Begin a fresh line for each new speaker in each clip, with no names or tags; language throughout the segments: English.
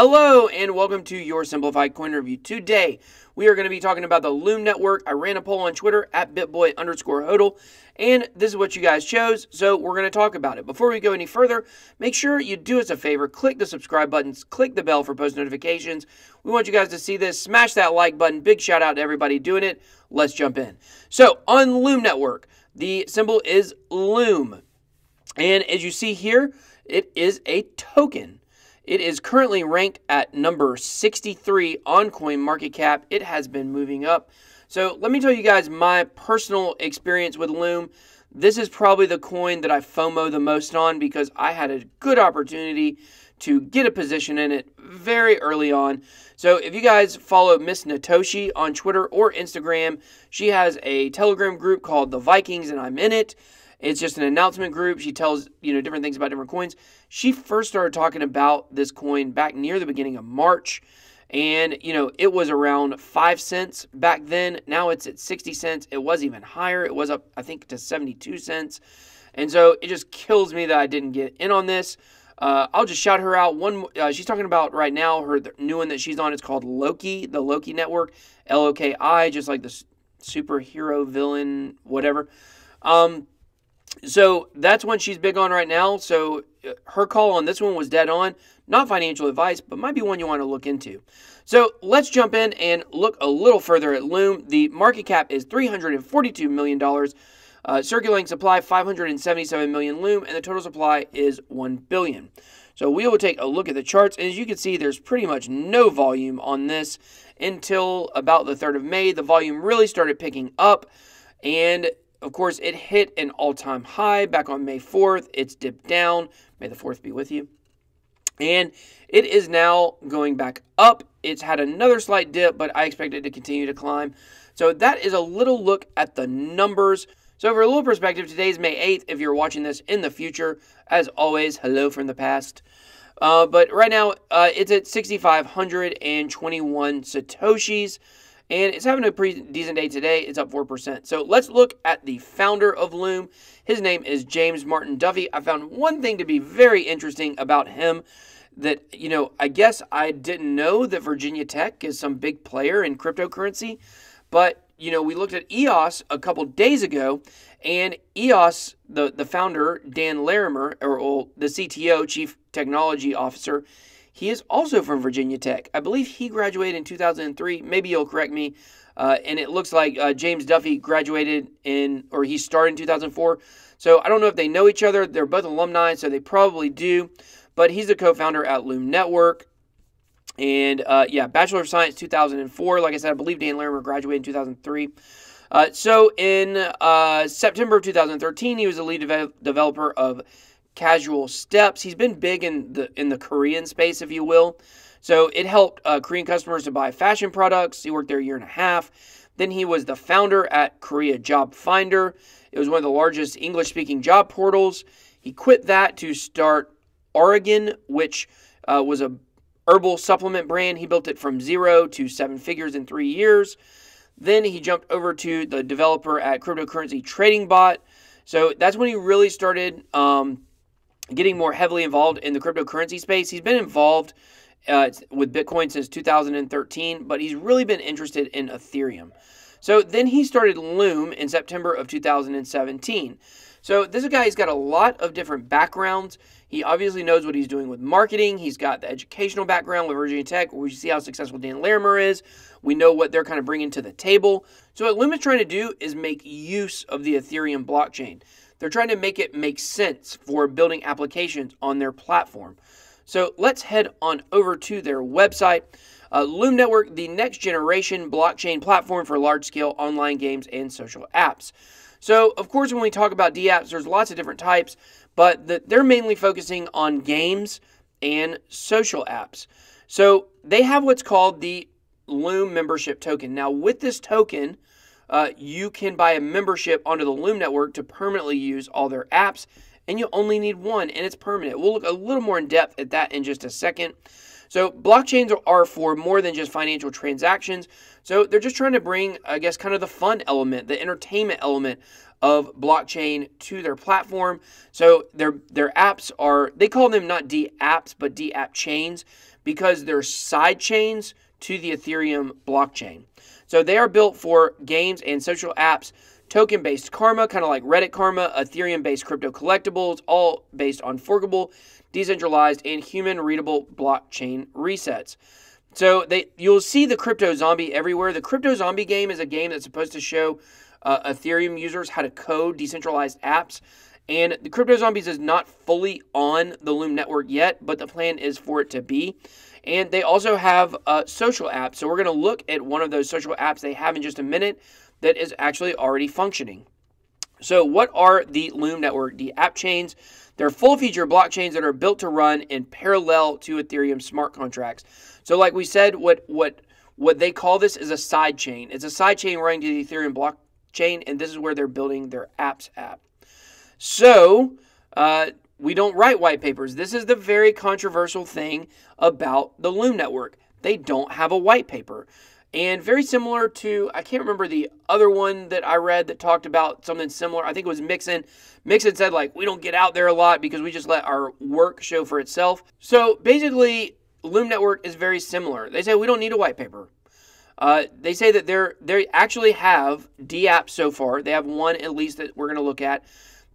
Hello and welcome to Your Simplified Coin Review. Today, we are going to be talking about the Loom Network. I ran a poll on Twitter at bitboy_hodl, and this is what you guys chose, so we're going to talk about it. Before we go any further, make sure you do us a favor, click the subscribe buttons, click the bell for post notifications. We want you guys to see this. Smash that like button. Big shout out to everybody doing it. Let's jump in. So, on Loom Network, the symbol is Loom, and as you see here, it is a token. It is currently ranked at number 63 on CoinMarketCap. It has been moving up. So let me tell you guys my personal experience with Loom. This is probably the coin that I FOMO the most on because I had a good opportunity to get a position in it very early on. So if you guys follow Miss Natoshi on Twitter or Instagram, she has a Telegram group called The Vikings, and I'm in it. It's just an announcement group. She tells, different things about different coins. She first started talking about this coin back near the beginning of March. And, it was around 5 cents back then. Now it's at 60 cents. It was even higher. It was up, I think, to 72 cents. And so it just kills me that I didn't get in on this. I'll just shout her out. She's talking about right now, her new one that she's on. It's called Loki, the Loki Network. Loki, just like the superhero villain, whatever. So that's one she's big on right now. So her call on this one was dead on. Not financial advice, but might be one you want to look into. So let's jump in and look a little further at Loom. The market cap is $342 million. Circulating supply, 577 million Loom, and the total supply is 1 billion. So we will take a look at the charts. And as you can see, there's pretty much no volume on this until about the 3rd of May. The volume really started picking up, and of course, it hit an all-time high back on May 4th. It's dipped down. May the 4th be with you. And it is now going back up. It's had another slight dip, but I expect it to continue to climb. So that is a little look at the numbers. So for a little perspective, today's May 8th. If you're watching this in the future, as always, hello from the past. But right now, it's at 6,521 Satoshis. And it's having a pretty decent day today. It's up 4%. So let's look at the founder of Loom. His name is James Martin Duffy. I found one thing to be very interesting about him that, I guess I didn't know that Virginia Tech is some big player in cryptocurrency. But, we looked at EOS a couple days ago, and EOS, the founder, Dan Larimer, or the CTO, Chief Technology Officer, he is also from Virginia Tech. I believe he graduated in 2003. Maybe you'll correct me. And it looks like James Duffy graduated he started in 2004. So I don't know if they know each other. They're both alumni, so they probably do. But he's the co-founder at Loom Network. And Bachelor of Science 2004. Like I said, I believe Dan Larimer graduated in 2003. So in September of 2013, he was the lead developer of Casual Steps. He's been big in the Korean space, if you will. So it helped Korean customers to buy fashion products. He worked there a year and a half. Then he was the founder at Korea Job Finder. It was one of the largest English-speaking job portals. He quit that to start Oregon, which was a herbal supplement brand. He built it from 0 to 7 figures in 3 years. Then he jumped over to the developer at Cryptocurrency Trading Bot. So that's when he really started getting more heavily involved in the cryptocurrency space. He's been involved with Bitcoin since 2013, but he's really been interested in Ethereum. So then he started Loom in September of 2017. So this is a guy who's got a lot of different backgrounds. He obviously knows what he's doing with marketing. He's got the educational background with Virginia Tech, where we see how successful Dan Larimer is. We know what they're kind of bringing to the table. So what Loom is trying to do is make use of the Ethereum blockchain. They're trying to make it make sense for building applications on their platform. So let's head on over to their website. Loom Network, the next generation blockchain platform for large-scale online games and social apps. So, of course, when we talk about DApps, there's lots of different types, but they're mainly focusing on games and social apps. So they have what's called the Loom membership token. Now, with this token, you can buy a membership onto the Loom Network to permanently use all their apps, and you only need one, and it's permanent. We'll look a little more in depth at that in just a second. So blockchains are for more than just financial transactions. So they're just trying to bring, I guess, kind of the fun element, the entertainment element of blockchain to their platform. So their apps are, they call them not DApps, but DAppChains, because they're side chains to the Ethereum blockchain. So they are built for games and social apps, token-based karma, kind of like Reddit karma, Ethereum-based crypto collectibles, all based on forkable, decentralized, and human-readable blockchain resets. So you'll see the crypto zombie everywhere. The crypto zombie game is a game that's supposed to show Ethereum users how to code decentralized apps. And the crypto zombies is not fully on the Loom network yet, but the plan is for it to be. And they also have social apps. So we're going to look at one of those social apps they have in just a minute that is actually already functioning. So what are the Loom network DAppChains? They're full-feature blockchains that are built to run in parallel to Ethereum smart contracts. So like we said, what they call this is a side chain. It's a side chain running to the Ethereum blockchain, and this is where they're building their apps app. So we don't write white papers. This is the very controversial thing about the Loom network. They don't have a white paper. And very similar to, I can't remember the other one that I read that talked about something similar. I think it was Mixon. Mixon said, like, we don't get out there a lot because we just let our work show for itself. So basically, Loom Network is very similar. They say we don't need a white paper. They say that they actually have DApps so far. They have one at least that we're going to look at.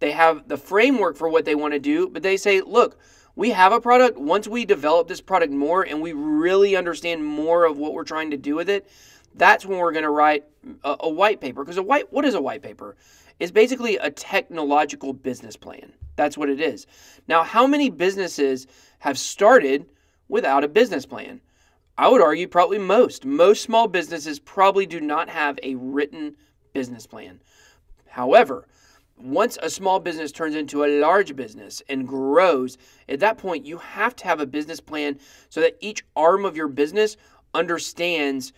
They have the framework for what they want to do, but they say, look, we have a product. Once we develop this product more and we really understand more of what we're trying to do with it, that's when we're going to write a white paper. Because what is a white paper? It's basically a technological business plan. That's what it is. Now, how many businesses have started without a business plan? I would argue probably most. Most small businesses probably do not have a written business plan. However, once a small business turns into a large business and grows, at that point, you have to have a business plan so that each arm of your business understands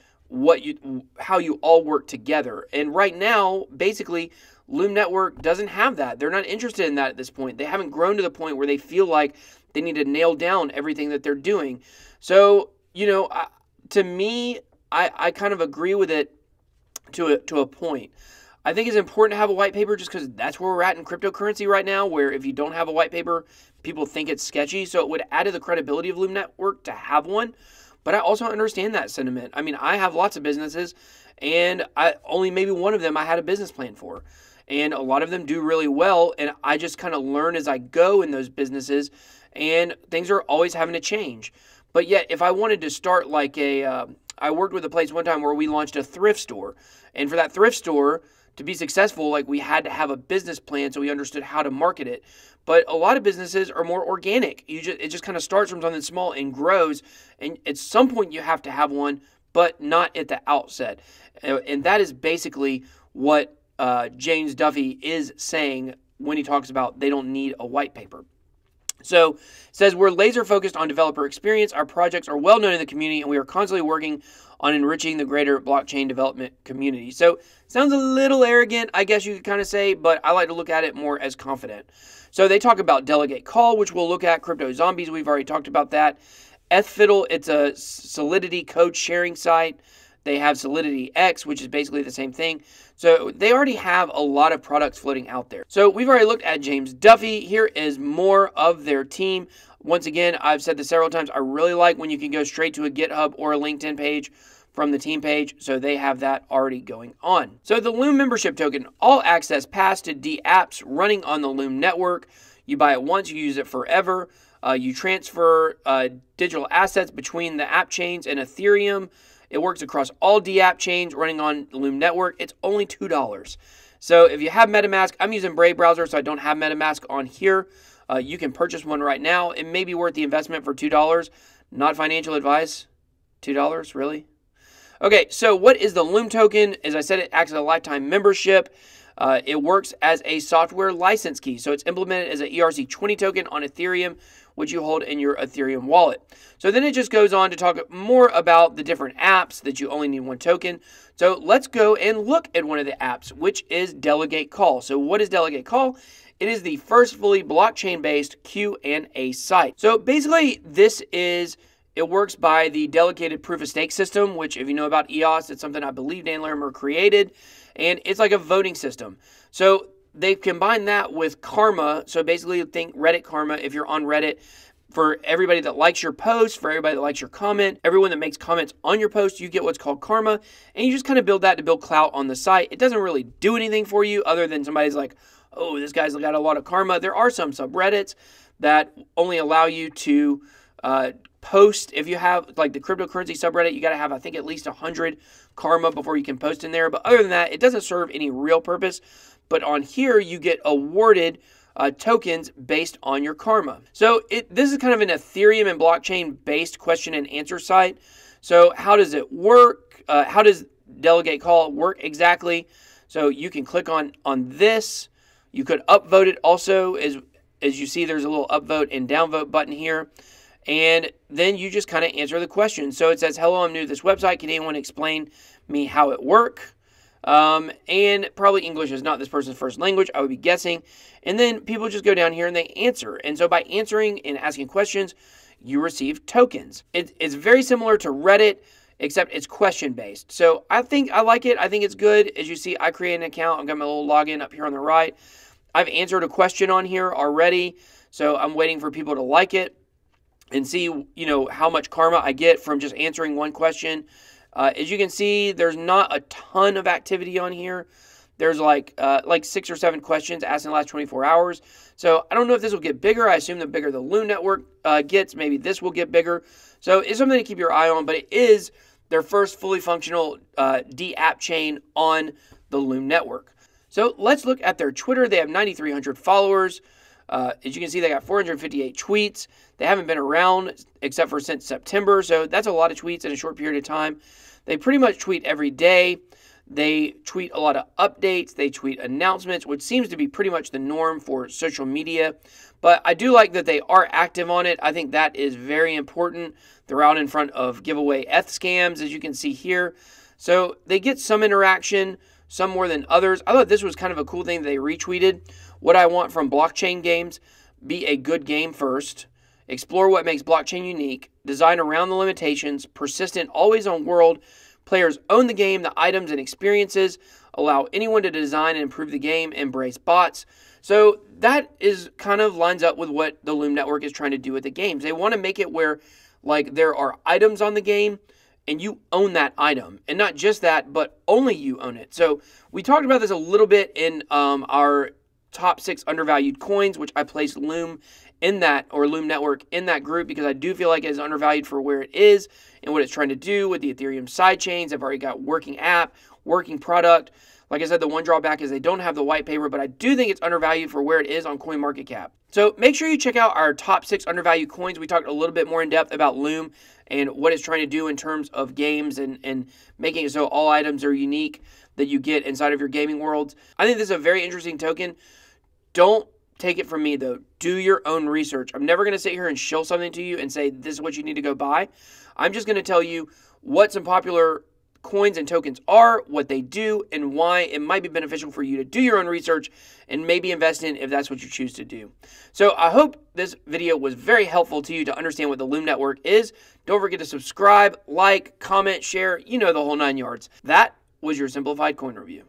how you all work together. And right now, basically, Loom Network doesn't have that. They're not interested in that at this point. They haven't grown to the point where they feel like they need to nail down everything that they're doing. So, to me, I kind of agree with it to a point. I think it's important to have a white paper just because that's where we're at in cryptocurrency right now, where if you don't have a white paper, people think it's sketchy. So it would add to the credibility of Loom Network to have one. But I also understand that sentiment. I mean, I have lots of businesses, and only maybe one of them I had a business plan for. And a lot of them do really well, and I just kind of learn as I go in those businesses, and things are always having to change. But yet, if I wanted to start like I worked with a place one time where we launched a thrift store. And for that thrift store to be successful, like we had to have a business plan so we understood how to market it. But a lot of businesses are more organic. It just kind of starts from something small and grows. And at some point you have to have one, but not at the outset. And that is basically what James Duffy is saying when he talks about they don't need a white paper. So it says, we're laser focused on developer experience. Our projects are well known in the community, and we are constantly working on enriching the greater blockchain development community. So sounds a little arrogant, I guess you could kind of say, but I like to look at it more as confident. So they talk about Delegate Call, which we'll look at. Crypto Zombies, we've already talked about that. Ethfiddle, it's a Solidity code sharing site. They have Solidity X, which is basically the same thing. So they already have a lot of products floating out there. So we've already looked at James Duffy. Here is more of their team. Once again, I've said this several times. I really like when you can go straight to a GitHub or a LinkedIn page from the team page. So they have that already going on. So the Loom membership token, all access pass to DApps running on the Loom network. You buy it once, you use it forever. You transfer digital assets between the app chains and Ethereum. It works across all DAppChains running on the Loom Network. It's only $2. So if you have MetaMask, I'm using Brave browser, so I don't have MetaMask on here. You can purchase one right now. It may be worth the investment for $2. Not financial advice. $2, really? Okay, so what is the Loom Token? As I said, it acts as a lifetime membership. It works as a software license key. So it's implemented as an ERC20 token on Ethereum, which you hold in your Ethereum wallet. So then it just goes on to talk more about the different apps that you only need one token. So let's go and look at one of the apps, which is Delegate Call. So what is Delegate Call? It is the first fully blockchain-based Q&A site. So basically, it works by the delegated proof-of-stake system, which if you know about EOS, it's something I believe Dan Larimer created, and it's like a voting system. So they've combined that with Karma. So basically think Reddit Karma if you're on Reddit. For everybody that likes your post, for everybody that likes your comment, everyone that makes comments on your post, you get what's called karma, and you just kind of build that to build clout on the site. It doesn't really do anything for you other than somebody's like, oh, this guy's got a lot of karma. There are some subreddits that only allow you to post. If you have like the cryptocurrency subreddit, you got to have, I think, at least 100 karma before you can post in there. But other than that, it doesn't serve any real purpose. But on here, you get awarded tokens based on your karma. So this is kind of an Ethereum and blockchain based question and answer site. So how does it work? How does delegate call work exactly? So you can click on this. You could upvote it also. As you see, there's a little upvote and downvote button here. And then you just kind of answer the question. So it says, hello, I'm new to this website. Can anyone explain me how it works? And probably English is not this person's first language, I would be guessing. And then people just go down here and they answer. And so by answering and asking questions, you receive tokens. It's very similar to Reddit, except it's question based. So I think I like it. I think it's good. As you see, I create an account. I've got my little login up here on the right. I've answered a question on here already. So I'm waiting for people to like it and see, you know, how much karma I get from just answering one question. As you can see, there's not a ton of activity on here. There's like 6 or 7 questions asked in the last 24 hours. So I don't know if this will get bigger. I assume the bigger the Loom Network gets, maybe this will get bigger. So it's something to keep your eye on, but it is their first fully functional DApp chain on the Loom Network. So let's look at their Twitter. They have 9,300 followers. As you can see, they got 458 tweets. They haven't been around except for since September, so that's a lot of tweets in a short period of time. They pretty much tweet every day. They tweet a lot of updates. They tweet announcements, which seems to be pretty much the norm for social media. But I do like that they are active on it. I think that is very important. They're out in front of giveaway ETH scams, as you can see here. So they get some interaction, some more than others. I thought this was kind of a cool thing that they retweeted. What I want from blockchain games: be a good game first, explore what makes blockchain unique, design around the limitations, persistent, always on world, players own the game, the items and experiences, allow anyone to design and improve the game, embrace bots. So that is kind of lines up with what the Loom Network is trying to do with the games. They want to make it where like there are items on the game and you own that item, and not just that, but only you own it. So we talked about this a little bit in our top 6 undervalued coins, which I placed Loom in that, or Loom Network in that group, because I do feel like it is undervalued for where it is and what it's trying to do with the Ethereum sidechains. They've already got working app, working product. Like I said, the one drawback is they don't have the white paper, but I do think it's undervalued for where it is on CoinMarketCap. So make sure you check out our top 6 undervalued coins. We talked a little bit more in depth about Loom and what it's trying to do in terms of games and making it so all items are unique that you get inside of your gaming worlds. I think this is a very interesting token. Don't take it from me, though. Do your own research. I'm never going to sit here and show something to you and say this is what you need to go buy. I'm just going to tell you what some popular coins and tokens are, what they do, and why it might be beneficial for you to do your own research and maybe invest in if that's what you choose to do. So I hope this video was very helpful to you to understand what the Loom Network is. Don't forget to subscribe, like, comment, share, you know, the whole 9 yards. That was your Simplified Coin Review.